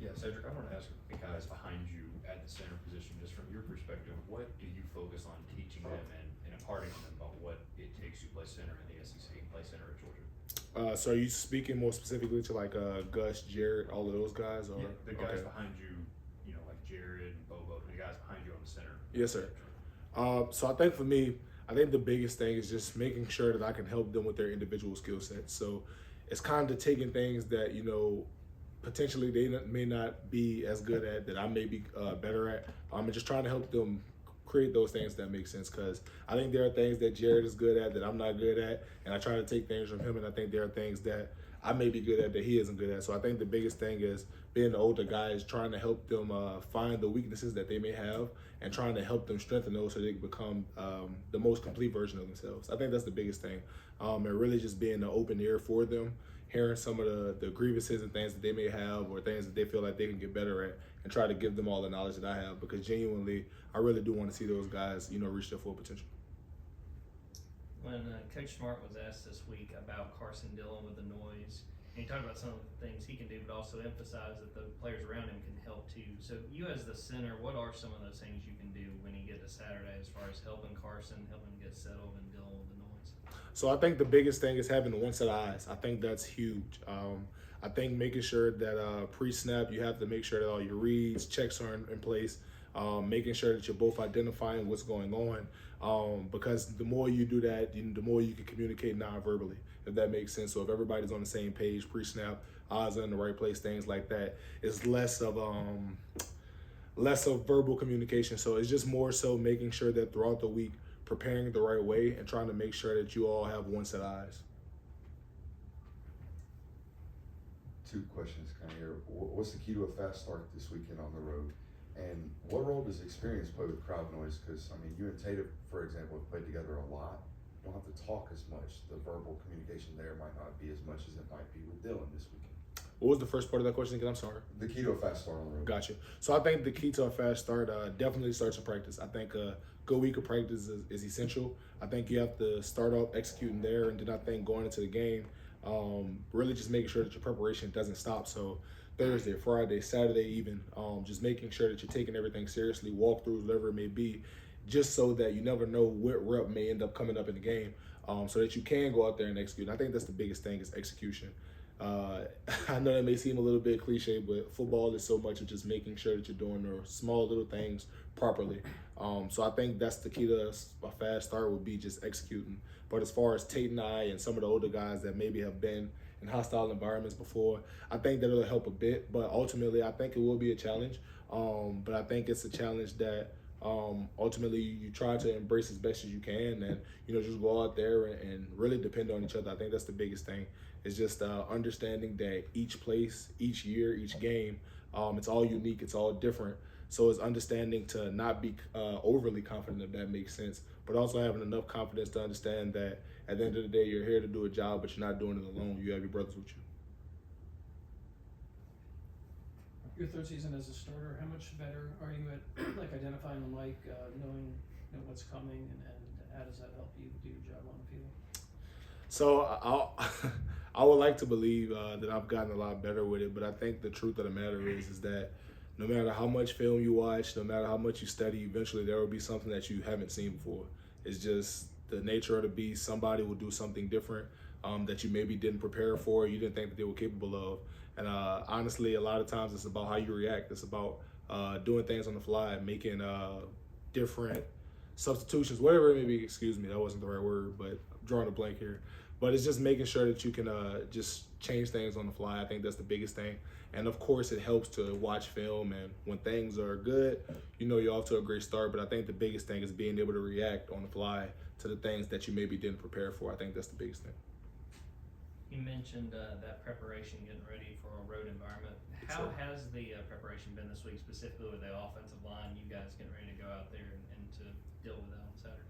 Yeah, Cedric, I want to ask the guys behind you at the center position, just from your perspective, what do you focus on teaching them and imparting on them about what it takes to play center in the SEC, play center at Georgia? So are you speaking more specifically to like Gus, Jared, all of those guys? Or? Yeah, the guys Okay. behind you, like Jared and Bobo, the guys behind you on the center. Yes, sir. So I think for me, I think the biggest thing is just making sure that I can help them with their individual skill sets. So it's kind of taking things that, potentially they may not be as good at that I may be better at. And just trying to help them create those things that make sense, because I think there are things that Jared is good at that I'm not good at, and I try to take things from him, and I think there are things that I may be good at that he isn't good at. So I think the biggest thing is being the older guys, trying to help them find the weaknesses that they may have and trying to help them strengthen those so they can become the most complete version of themselves. I think that's the biggest thing. And really just being an open ear for them, hearing some of the grievances and things that they may have or things that they feel like they can get better at, and try to give them all the knowledge that I have, because genuinely, I really do want to see those guys, reach their full potential. When Coach Smart was asked this week about Carson dealing with the noise, and he talked about some of the things he can do, but also emphasized that the players around him can help too. So you as the center, what are some of those things you can do when you get to Saturday as far as helping Carson, helping him get settled and dealing with the noise? So I think the biggest thing is having one set of eyes. I think that's huge. I think making sure that pre-snap, you have to make sure that all your reads, checks are in place, making sure that you're both identifying what's going on, because the more you do that, the more you can communicate non-verbally, if that makes sense. So if everybody's on the same page pre-snap, eyes are in the right place, things like that, it's less of verbal communication. So it's just more so making sure that throughout the week, preparing the right way and trying to make sure that you all have one set of eyes. Two questions kind of here. What's the key to a fast start this weekend on the road? And what role does experience play with crowd noise? Because, you and Tatum, for example, have played together a lot. You don't have to talk as much. The verbal communication there might not be as much as it might be with Dylan this weekend. What was the first part of that question again? I'm sorry. The key to a fast start on the road. Gotcha. So I think the key to a fast start definitely starts in practice. I think a good week of practice is essential. I think you have to start off executing there, and then I think going into the game, really just making sure that your preparation doesn't stop. So Thursday, Friday, Saturday even, just making sure that you're taking everything seriously, walkthroughs, whatever it may be, just so that you never know what rep may end up coming up in the game, so that you can go out there and execute. And I think that's the biggest thing is execution. I know that may seem a little bit cliche, but football is so much of just making sure that you're doing the small little things properly. So I think that's the key to a fast start would be just executing. But as far as Tate and I and some of the older guys that maybe have been in hostile environments before, I think that it'll help a bit. But ultimately, I think it will be a challenge. But I think it's a challenge that ultimately you try to embrace as best as you can, and just go out there and really depend on each other. I think that's the biggest thing. It's just understanding that each place, each year, each game, it's all unique, it's all different. So it's understanding to not be overly confident, if that makes sense, but also having enough confidence to understand that at the end of the day, you're here to do a job, but you're not doing it alone. You have your brothers with you. Your third season as a starter, how much better are you at like identifying the mic, knowing what's coming, and how does that help you do your job on the field? So I would like to believe that I've gotten a lot better with it, but I think the truth of the matter is that no matter how much film you watch, no matter how much you study, eventually there will be something that you haven't seen before. It's just the nature of the beast. Somebody will do something different that you maybe didn't prepare for, you didn't think that they were capable of. And honestly, a lot of times it's about how you react. It's about doing things on the fly, making different substitutions, whatever it may be. Excuse me, that wasn't the right word, but I'm drawing a blank here. But it's just making sure that you can just change things on the fly. I think that's the biggest thing. And of course, it helps to watch film, and when things are good, you're off to a great start. But I think the biggest thing is being able to react on the fly to the things that you maybe didn't prepare for. I think that's the biggest thing. You mentioned that preparation, getting ready for a road environment. How has the preparation been this week, specifically with the offensive line, you guys getting ready to go out there and to deal with that on Saturday?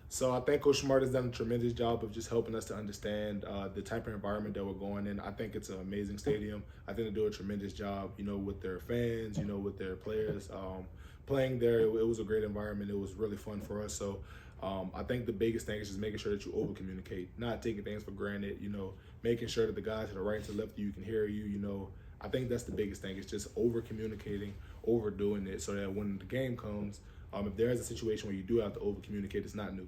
So I think Coach Smart has done a tremendous job of just helping us to understand the type of environment that we're going in. I think it's an amazing stadium. I think they do a tremendous job, with their fans, with their players. Playing there, it was a great environment. It was really fun for us. So I think the biggest thing is just making sure that you over-communicate, not taking things for granted, making sure that the guys to the right and to the left of you can hear you. I think that's the biggest thing. It's just over communicating, overdoing it, so that when the game comes, if there is a situation where you do have to over communicate, it's not new.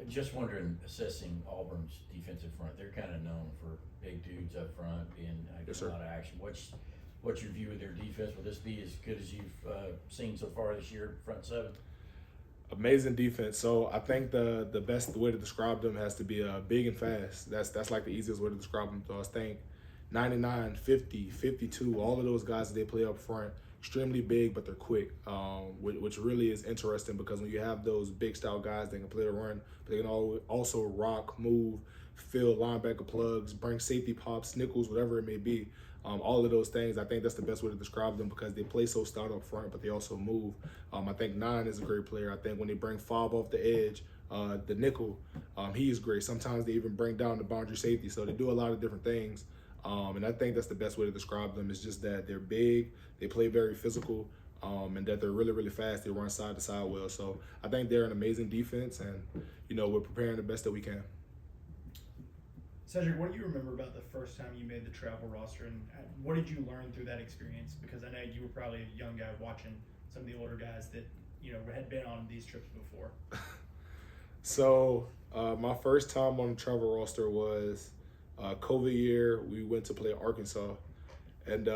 Just wondering, assessing Auburn's defensive front, they're kind of known for big dudes up front being Yes, a sir. lot of action. What's your view of their defense? Will this be as good as you've seen so far this year, front seven? Amazing defense. So I think the best way to describe them has to be big and fast. That's like the easiest way to describe them. So I think 99, 50, 52, all of those guys that they play up front, extremely big, but they're quick, which really is interesting because when you have those big style guys, they can play the run, but they can also rock, move, fill linebacker plugs, bring safety pops, nickels, whatever it may be. All of those things, I think that's the best way to describe them because they play so stout up front, but they also move. I think 9 is a great player. I think when they bring 5 off the edge, the nickel, he is great. Sometimes they even bring down the boundary safety, so they do a lot of different things. And I think that's the best way to describe them. It's just that they're big, they play very physical, and that they're really, really fast. They run side to side well. So I think they're an amazing defense, and we're preparing the best that we can. Sedrick, what do you remember about the first time you made the travel roster, and what did you learn through that experience? Because I know you were probably a young guy watching some of the older guys that had been on these trips before. So my first time on the travel roster was COVID year. We went to play Arkansas, and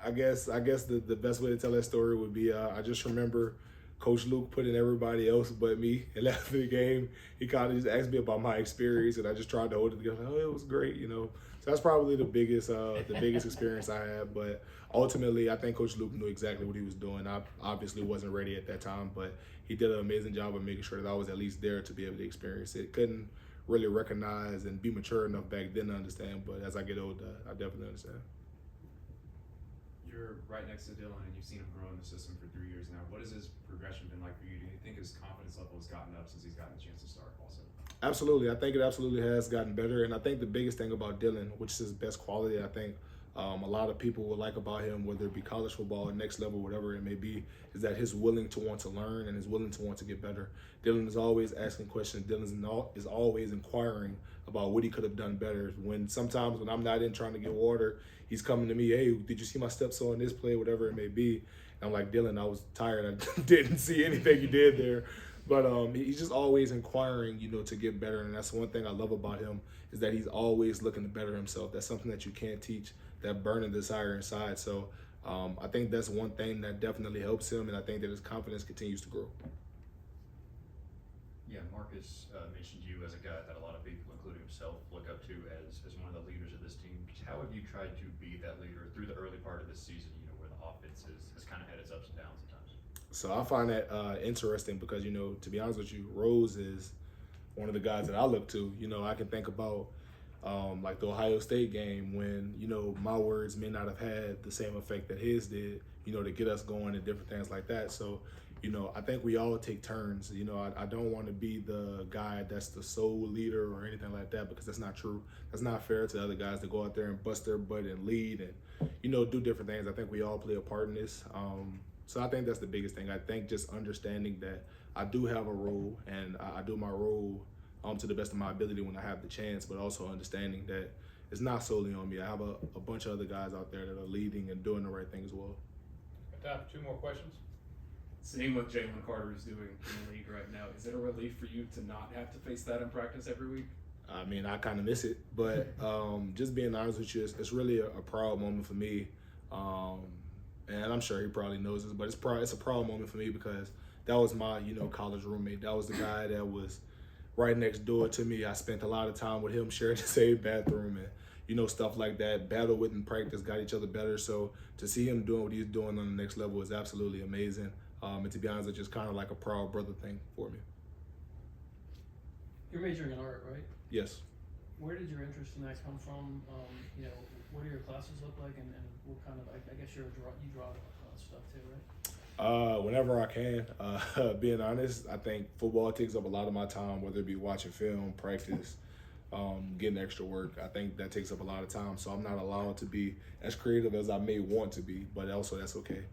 I guess the best way to tell that story would be I just remember Coach Luke put in everybody else but me, and after the game, he kind of just asked me about my experience, and I just tried to hold it together. Oh, it was great, So that's probably the biggest experience I had. But ultimately, I think Coach Luke knew exactly what he was doing. I obviously wasn't ready at that time, but he did an amazing job of making sure that I was at least there to be able to experience it. Couldn't really recognize and be mature enough back then to understand, but as I get older, I definitely understand. You're right next to Dylan, and you've seen him grow in the system for 3 years now. What has his progression been like for you? Do you think his confidence level has gotten up since he's gotten a chance to start also? Absolutely. I think it absolutely has gotten better. And I think the biggest thing about Dylan, which is his best quality, I think a lot of people will like about him, whether it be college football or next level, whatever it may be, is that he's willing to want to learn and is willing to want to get better. Dylan is always asking questions. Dylan is always inquiring about what he could have done better. Sometimes when I'm not in trying to get water, he's coming to me, hey, did you see my steps on this play, whatever it may be. And I'm like, Dylan, I was tired. I didn't see anything you did there. But he's just always inquiring, to get better. And that's one thing I love about him is that he's always looking to better himself. That's something that you can't teach, that burning desire inside. So I think that's one thing that definitely helps him, and I think that his confidence continues to grow. Yeah, Marcus mentioned you as a guy that a lot of people, including himself, look up to as one of the leaders of this team. How have you tried to be that leader through the early part of this season, where the offense has kind of had its ups and downs at times? So I find that interesting because, to be honest with you, Rose is one of the guys that I look to. I can think about like the Ohio State game when, my words may not have had the same effect that his did, to get us going and different things like that. So, I think we all take turns. I don't want to be the guy that's the sole leader or anything like that because that's not true. That's not fair to other guys to go out there and bust their butt and lead and, do different things. I think we all play a part in this. So I think that's the biggest thing. I think just understanding that I do have a role and I do my role to the best of my ability when I have the chance, but also understanding that it's not solely on me. I have a bunch of other guys out there that are leading and doing the right thing as well. Got time for 2 more questions? Seeing what Jaylen Carter is doing in the league right now, is it a relief for you to not have to face that in practice every week? I mean, I kind of miss it, but just being honest with you, it's really a proud moment for me. And I'm sure he probably knows this, but it's a proud moment for me because that was my, college roommate. That was the guy that was right next door to me. I spent a lot of time with him, sharing the same bathroom and, stuff like that. Battle with in practice, got each other better. So to see him doing what he's doing on the next level is absolutely amazing. And to be honest, it's just kind of like a proud brother thing for me. You're majoring in art, right? Yes. Where did your interest in that come from? What do your classes look like, and what kind of, I guess you draw stuff too, right? Whenever I can. Being honest, I think football takes up a lot of my time, whether it be watching film, practice, getting extra work. I think that takes up a lot of time, so I'm not allowed to be as creative as I may want to be, but also that's okay.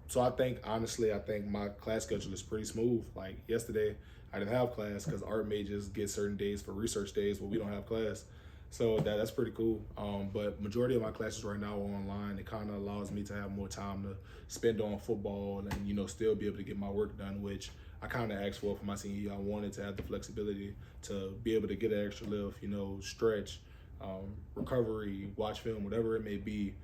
So I think, honestly, my class schedule is pretty smooth. Like yesterday, I didn't have class because art majors get certain days for research days where we don't have class. So that's pretty cool. But majority of my classes right now are online. It kind of allows me to have more time to spend on football and, you know, still be able to get my work done, which I kind of asked for my senior year. I wanted to have the flexibility to be able to get an extra lift, you know, stretch, recovery, watch film, whatever it may be,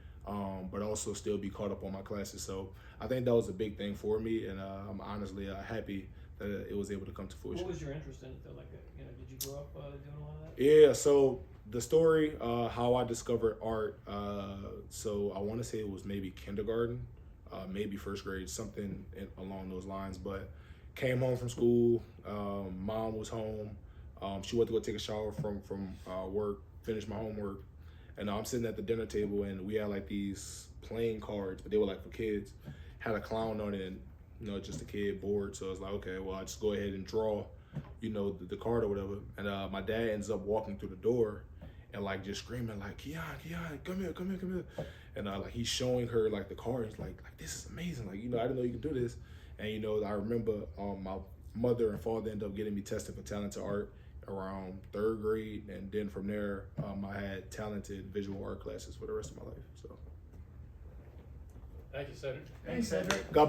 but also still be caught up on my classes. So I think that was a big thing for me, and I'm honestly happy that it was able to come to fruition. What was your interest in it though? Like, you know, did you grow up doing a lot of that? Yeah, so the story, how I discovered art, so I want to say it was maybe kindergarten, maybe first grade, something along those lines, but came home from school, mom was home, she went to go take a shower from work, finished my homework, and I'm sitting at the dinner table, and we had like these playing cards, but they were like for kids, had a clown on it, and you know, just a kid bored, so I was like, okay, well, I'll just go ahead and draw, you know, the card or whatever, and my dad ends up walking through the door, and like just screaming like, Keon, come here, and like he's showing her like the cards, like this is amazing, like, you know, I didn't know you could do this. And you know, I remember my mother and father ended up getting me tested for talented art around 3rd grade, and then from there I had talented visual art classes for the rest of my life. So Thank you, Sedrick. Thanks, Sedrick. God